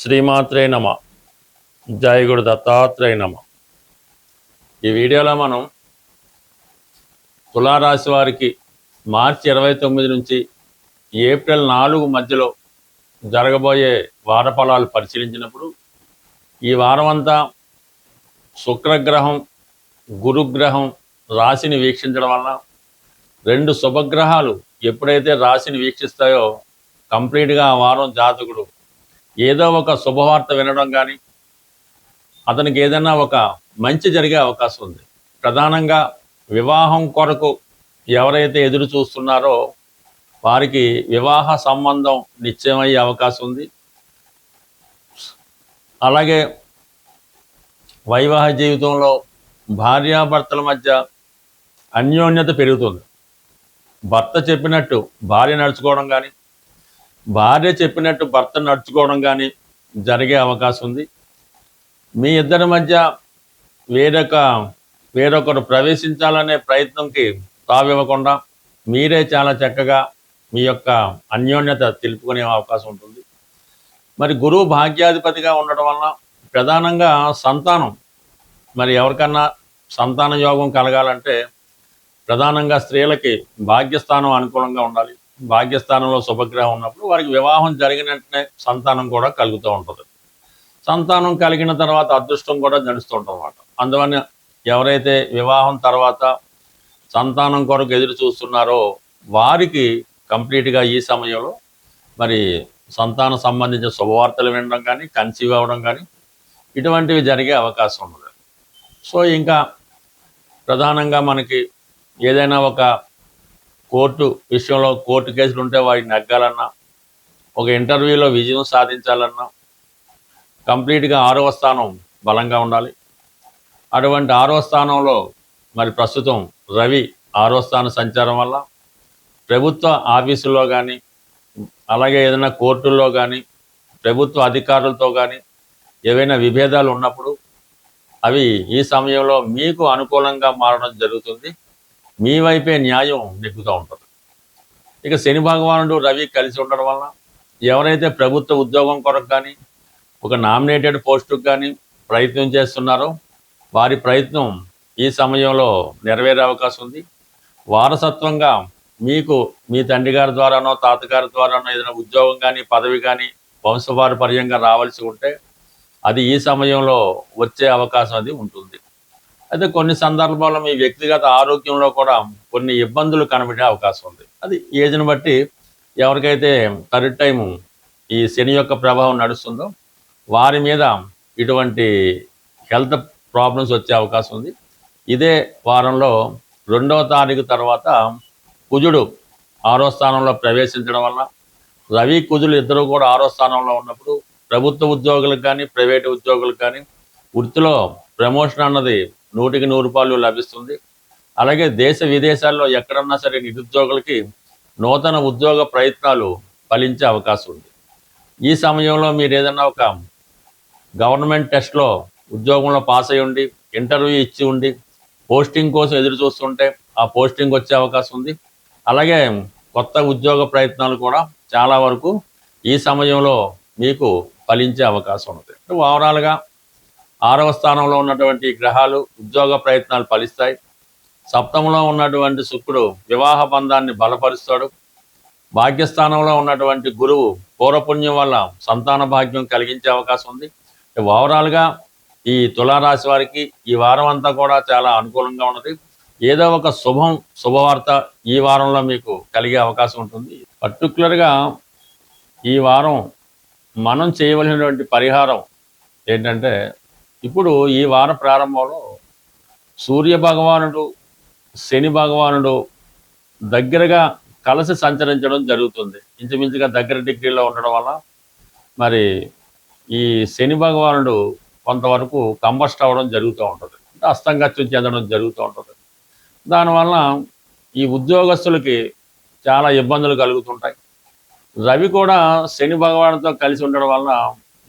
శ్రీమాత్రే నమ. జై గురు దత్తాత్రేయ నమ. ఈ వీడియోలో మనం తులారాశి వారికి మార్చి 29 నుంచి ఏప్రిల్ 4 మధ్యలో జరగబోయే వార ఫలాలు పరిశీలించినప్పుడు ఈ వారం అంతా శుక్రగ్రహం గురుగ్రహం రాశిని వీక్షించడం వలన రెండు శుభగ్రహాలు ఎప్పుడైతే రాశిని వీక్షిస్తాయో కంప్లీట్గా ఆ వారం జాతకుడు ఏదో ఒక శుభవార్త వినడం కానీ అతనికి ఏదైనా ఒక మంచి జరిగే అవకాశం ఉంది. ప్రధానంగా వివాహం కొరకు ఎవరైతే ఎదురు చూస్తున్నారో వారికి వివాహ సంబంధం నిశ్చయమయ్యే అవకాశం ఉంది. అలాగే వైవాహిక జీవితంలో భార్యాభర్తల మధ్య అన్యోన్యత పెరుగుతుంది. భర్త చెప్పినట్టు భార్య నడుచుకోవడం కానీ భార్య చెప్పినట్టు భర్త నడుచుకోవడం కానీ జరిగే అవకాశం ఉంది. మీ ఇద్దరి మధ్య వేరొకరు ప్రవేశించాలనే ప్రయత్నంకి తావివ్వకుండా మీరే చాలా చక్కగా మీ యొక్క అన్యోన్యత తెలుపుకునే అవకాశం ఉంటుంది. మరి గురువు భాగ్యాధిపతిగా ఉండడం వలన ప్రధానంగా సంతానం, మరి ఎవరికన్నా సంతాన యోగం కలగాలంటే ప్రధానంగా స్త్రీలకి భాగ్యస్థానం అనుకూలంగా ఉండాలి. భాగ్యస్థానంలో శుభగ్రహం ఉన్నప్పుడు వారికి వివాహం జరిగిన వెంటనే సంతానం కూడా కలుగుతూ ఉంటుంది. సంతానం కలిగిన తర్వాత అదృష్టం కూడా నడుస్తూ ఉంటుంది అన్నమాట. అందువల్ల ఎవరైతే వివాహం తర్వాత సంతానం కొరకు ఎదురు చూస్తున్నారో వారికి కంప్లీట్గా ఈ సమయంలో మరి సంతానం సంబంధించిన శుభవార్తలు వినడం కానీ కన్సీవ్ అవ్వడం కానీ ఇటువంటివి జరిగే అవకాశం ఉన్నది. సో ఇంకా ప్రధానంగా మనకి ఏదైనా ఒక కోర్టు విషయంలో కోర్టు కేసులు ఉంటే వాటిని నెగ్గాలన్నా, ఒక ఇంటర్వ్యూలో విజయం సాధించాలన్నా కంప్లీట్గా 6వ స్థానం బలంగా ఉండాలి. అటువంటి 6వ స్థానంలో మరి ప్రస్తుతం రవి 6వ స్థాన సంచారం వల్ల ప్రభుత్వ ఆఫీసుల్లో కానీ అలాగే ఏదైనా కోర్టుల్లో కానీ ప్రభుత్వ అధికారులతో కానీ ఏవైనా విభేదాలు ఉన్నప్పుడు అవి ఈ సమయంలో మీకు అనుకూలంగా మారడం జరుగుతుంది. మీ వైపే న్యాయం నెగ్గుతూ ఉంటుంది. ఇక శని భగవానుడు రవి కలిసి ఉండడం వలన ఎవరైతే ప్రభుత్వ ఉద్యోగం కొరకు కానీ ఒక నామినేటెడ్ పోస్టుకు కానీ ప్రయత్నం చేస్తున్నారో వారి ప్రయత్నం ఈ సమయంలో నెరవేరే అవకాశం ఉంది. వారసత్వంగా మీకు మీ తండ్రి గారి ద్వారానో తాతగారి ద్వారానో ఏదైనా ఉద్యోగం కానీ పదవి కానీ వంశపారపర్యంగా రావాల్సి ఉంటే అది ఈ సమయంలో వచ్చే అవకాశం అది ఉంటుంది. అయితే కొన్ని సందర్భాల్లో మీ వ్యక్తిగత ఆరోగ్యంలో కూడా కొన్ని ఇబ్బందులు కనబడే అవకాశం ఉంది. అది ఏజ్ని బట్టి ఎవరికైతే థర్డ్ టైము ఈ శని యొక్క ప్రభావం నడుస్తుందో వారి మీద ఇటువంటి హెల్త్ ప్రాబ్లమ్స్ వచ్చే అవకాశం ఉంది. ఇదే వారంలో 2వ తారీఖు తర్వాత కుజుడు 6వ స్థానంలో ప్రవేశించడం వల్ల రవి కుజులు ఇద్దరు కూడా 6వ స్థానంలో ఉన్నప్పుడు ప్రభుత్వ ఉద్యోగులకు కానీ ప్రైవేటు ఉద్యోగులకు కానీ వృత్తిలో ప్రమోషన్ అన్నది 100% లభిస్తుంది. అలాగే దేశ విదేశాల్లో ఎక్కడన్నా సరే నిరుద్యోగులకి నూతన ఉద్యోగ ప్రయత్నాలు ఫలించే అవకాశం ఉంది. ఈ సమయంలో మీరు ఏదన్నా ఒక గవర్నమెంట్ టెస్ట్లో ఉద్యోగంలో పాస్ అయి ఉండి ఇంటర్వ్యూ ఇచ్చి ఉండి పోస్టింగ్ కోసం ఎదురు చూస్తుంటే ఆ పోస్టింగ్ వచ్చే అవకాశం ఉంది. అలాగే కొత్త ఉద్యోగ ప్రయత్నాలు కూడా చాలా వరకు ఈ సమయంలో మీకు ఫలించే అవకాశం ఉంది. ఓవరాల్గా 6వ స్థానంలో ఉన్నటువంటి గ్రహాలు ఉద్యోగ ప్రయత్నాలు ఫలిస్తాయి. సప్తమంలో ఉన్నటువంటి శుక్రుడు వివాహ బంధాన్ని బలపరుస్తాడు. భాగ్యస్థానంలో ఉన్నటువంటి గురువు పూర్వపుణ్యం వల్ల సంతాన భాగ్యం కలిగించే అవకాశం ఉంది. ఓవరాల్గా ఈ తులారాశి వారికి ఈ వారం అంతా కూడా చాలా అనుకూలంగా ఉన్నది. ఏదో ఒక శుభవార్త ఈ వారంలో మీకు కలిగే అవకాశం ఉంటుంది. పర్టికులర్గా ఈ వారం మనం చేయవలసినటువంటి పరిహారం ఏంటంటే, ఇప్పుడు ఈ వార ప్రారంభంలో సూర్య భగవానుడు శని భగవానుడు దగ్గరగా కలిసి సంచరించడం జరుగుతుంది. ఇంచుమించుగా దగ్గర డిగ్రీలో ఉండడం వల్ల మరి ఈ శని భగవానుడు కొంతవరకు కంబస్ట్ అవ్వడం జరుగుతూ ఉంటుంది, అంటే అస్తంగత్యం చెందడం జరుగుతూ ఉంటుంది. దానివల్ల ఈ ఉద్యోగస్తులకి చాలా ఇబ్బందులు కలుగుతుంటాయి. రవి కూడా శని భగవానుడితో కలిసి ఉండడం వలన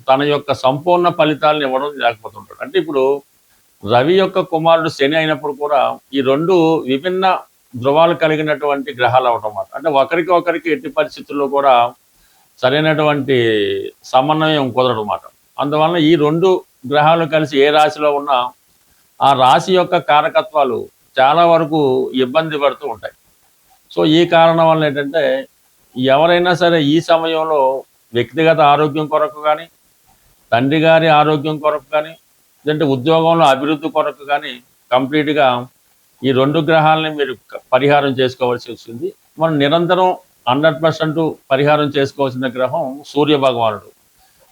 తన యొక్క సంపూర్ణ ఫలితాలను ఇవ్వడం లేకపోతుంటాడు. అంటే ఇప్పుడు రవి యొక్క కుమారుడు శని అయినప్పుడు కూడా ఈ రెండు విభిన్న ధృవాలు కలిగినటువంటి గ్రహాలు అవటం. అంటే ఒకరికి ఎట్టి పరిస్థితుల్లో కూడా సరైనటువంటి సమన్వయం కుదరదన్నమాట. అందువలన ఈ 2 గ్రహాలు కలిసి ఏ రాశిలో ఉన్నా ఆ రాశి యొక్క కారకత్వాలు చాలా వరకు ఇబ్బంది పడుతూ ఉంటాయి. సో ఈ కారణం వల్ల ఏంటంటే ఎవరైనా సరే ఈ సమయంలో వ్యక్తిగత ఆరోగ్యం కొరకు కానీ, తండ్రి గారి ఆరోగ్యం కొరకు కానీ, లేదంటే ఉద్యోగంలో అభివృద్ధి కొరకు కానీ కంప్లీట్గా ఈ 2 గ్రహాలని మీరు పరిహారం చేసుకోవాల్సి వస్తుంది. మనం నిరంతరం 100% పరిహారం చేసుకోవాల్సిన గ్రహం సూర్య భగవానుడు.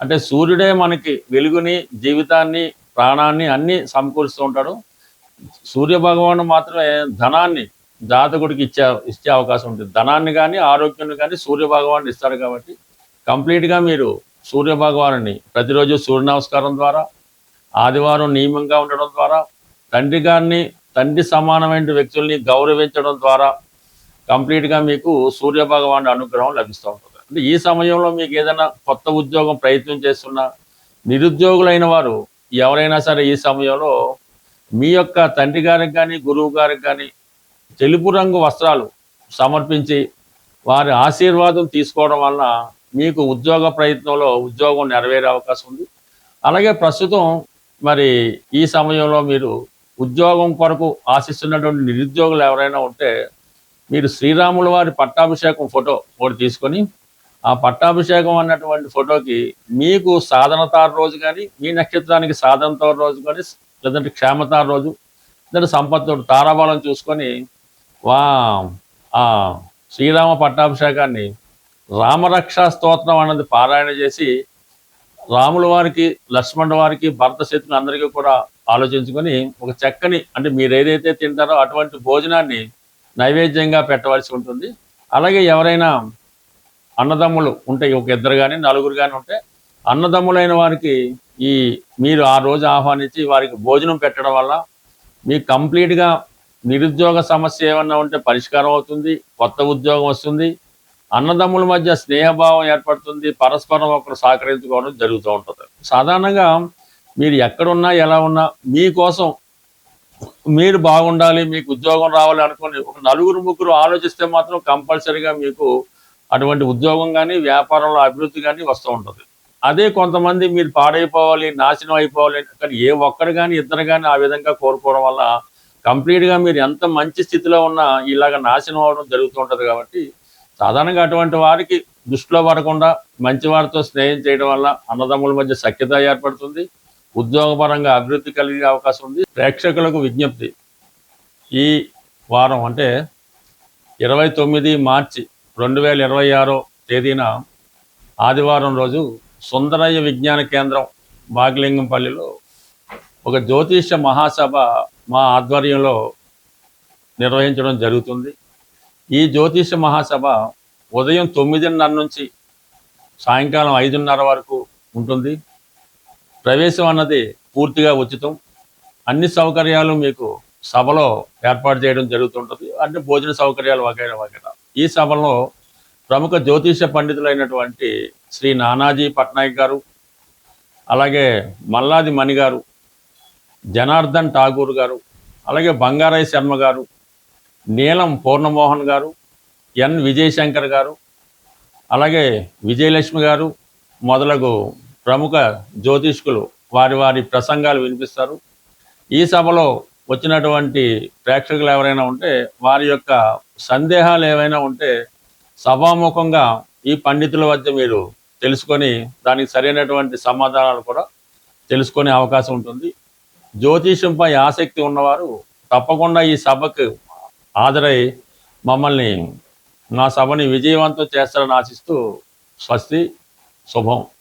అంటే సూర్యుడే మనకి వెలుగుని, జీవితాన్ని, ప్రాణాన్ని అన్నీ సమకూరుస్తూ ఉంటాడు. సూర్య భగవానుడు మాత్రమే ధనాన్ని జాతకుడికి ఇచ్చే అవకాశం ఉంటుంది. ధనాన్ని కానీ, ఆరోగ్యాన్ని కానీ సూర్య భగవానుడు ఇస్తాడు. కాబట్టి కంప్లీట్గా మీరు సూర్య భగవానుని ప్రతిరోజు సూర్య నమస్కారం ద్వారా, ఆదివారం నియమంగా ఉండడం ద్వారా, తండ్రి గారిని, తండ్రి సమానమైన వ్యక్తుల్ని గౌరవించడం ద్వారా కంప్లీట్గా మీకు సూర్య భగవానుడి అనుగ్రహం లభిస్తూ ఉంటుంది. అంటే ఈ సమయంలో మీకు ఏదైనా కొత్త ఉద్యోగం ప్రయత్నం చేస్తున్నా, నిరుద్యోగులైన వారు ఎవరైనా సరే ఈ సమయంలో మీ యొక్క తండ్రి గారికి కానీ, గురువు గారికి కానీ తెలుపు రంగు వస్త్రాలు సమర్పించి వారి ఆశీర్వాదం తీసుకోవడం వలన మీకు ఉద్యోగ ప్రయత్నంలో ఉద్యోగం నెరవేరే అవకాశం ఉంది. అలాగే ప్రస్తుతం మరి ఈ సమయంలో మీరు ఉద్యోగం కొరకు ఆశిస్తున్నటువంటి నిరుద్యోగులు ఎవరైనా ఉంటే మీరు శ్రీరాముల వారి పట్టాభిషేకం ఫోటో ఒకటి తీసుకొని ఆ పట్టాభిషేకం అన్నటువంటి ఫోటోకి మీకు సాధనతార రోజు కానీ, మీ నక్షత్రానికి సాధనతార రోజు కానీ, లేదంటే క్షేమతార రోజు, లేదంటే సంపత్తు తారాబలం చూసుకొని ఆ శ్రీరామ పట్టాభిషేకాన్ని రామరక్షా స్తోత్రం అన్నది పారాయణ చేసి రాముల వారికి, లక్ష్మణుల వారికి, భరత శత్రులు అందరికీ కూడా ఆలోచించుకొని ఒక చక్కని, అంటే మీరు ఏదైతే తింటారో అటువంటి భోజనాన్ని నైవేద్యంగా పెట్టవలసి ఉంటుంది. అలాగే ఎవరైనా అన్నదమ్ములు ఉంటే, ఒక 2 కానీ 4 కానీ ఉంటే అన్నదమ్ములైన వారికి మీరు ఆ రోజు ఆహ్వానించి వారికి భోజనం పెట్టడం వల్ల మీకు కంప్లీట్గా నిరుద్యోగ సమస్య ఏమన్నా ఉంటే పరిష్కారం అవుతుంది, కొత్త ఉద్యోగం వస్తుంది, అన్నదమ్ముల మధ్య స్నేహభావం ఏర్పడుతుంది, పరస్పరం ఒకరు సహకరించుకోవడం జరుగుతూ ఉంటుంది. సాధారణంగా మీరు ఎక్కడున్నా, ఎలా ఉన్నా మీకోసం మీరు బాగుండాలి, మీకు ఉద్యోగం రావాలి అనుకుని ఒక 4-3 ఆలోచిస్తే మాత్రం కంపల్సరీగా మీకు అటువంటి ఉద్యోగం కానీ, వ్యాపారంలో అభివృద్ధి కానీ వస్తూ ఉంటుంది. అదే కొంతమంది మీరు పాడైపోవాలి, నాశనం అయిపోవాలి, కానీ ఏ ఒక్కరు కానీ, 2 కానీ ఆ విధంగా కోరుకోవడం వల్ల కంప్లీట్గా మీరు ఎంత మంచి స్థితిలో ఉన్నా ఇలాగ నాశనం అవడం జరుగుతూ ఉంటుంది. కాబట్టి సాధారణంగా అటువంటి వారికి దృష్టిలో పడకుండా మంచి వారితో స్నేహం చేయడం వల్ల అన్నదమ్ముల మధ్య సఖ్యత ఏర్పడుతుంది, ఉద్యోగపరంగా అభివృద్ధి కలిగే అవకాశం ఉంది. ప్రేక్షకులకు విజ్ఞప్తి, ఈ వారం అంటే 29 మార్చి 2026 తేదీన ఆదివారం రోజు సుందరయ్య విజ్ఞాన కేంద్రం బాగిలింగంపల్లిలో ఒక జ్యోతిష్య మహాసభ మా ఆధ్వర్యంలో నిర్వహించడం జరుగుతుంది. ఈ జ్యోతిష్య మహాసభ ఉదయం 9:30 నుంచి సాయంకాలం 5:30 వరకు ఉంటుంది. ప్రవేశం అన్నది పూర్తిగా ఉచితం. అన్ని సౌకర్యాలు మీకు సభలో ఏర్పాటు చేయడం జరుగుతుంటుంది. అంటే భోజన సౌకర్యాలు వగైరా వగైరా. ఈ సభలో ప్రముఖ జ్యోతిష పండితులైనటువంటి శ్రీ నానాజీ పట్నాయక్ గారు, అలాగే మల్లాది మణి గారు, జనార్దన్ ఠాగూర్ గారు, అలాగే బంగారాయ్ శర్మ గారు, నీలం పూర్ణమోహన్ గారు, ఎన్ విజయశంకర్ గారు, అలాగే విజయలక్ష్మి గారు మొదలగు ప్రముఖ జ్యోతిష్కులు వారి వారి ప్రసంగాలు వినిపిస్తారు. ఈ సభలో వచ్చినటువంటి ప్రేక్షకులు ఎవరైనా ఉంటే వారి యొక్క సందేహాలు ఏవైనా ఉంటే సభాముఖంగా ఈ పండితుల వద్ద మీరు తెలుసుకొని దానికి సరైనటువంటి సమాధానాలు కూడా తెలుసుకునే అవకాశం ఉంటుంది. జ్యోతిషంపై ఆసక్తి ఉన్నవారు తప్పకుండా ఈ సభకు హాజరై మమ్మల్ని, నా సభని విజయవంతం చేస్తారని ఆశిస్తూ స్వస్తి, శుభం.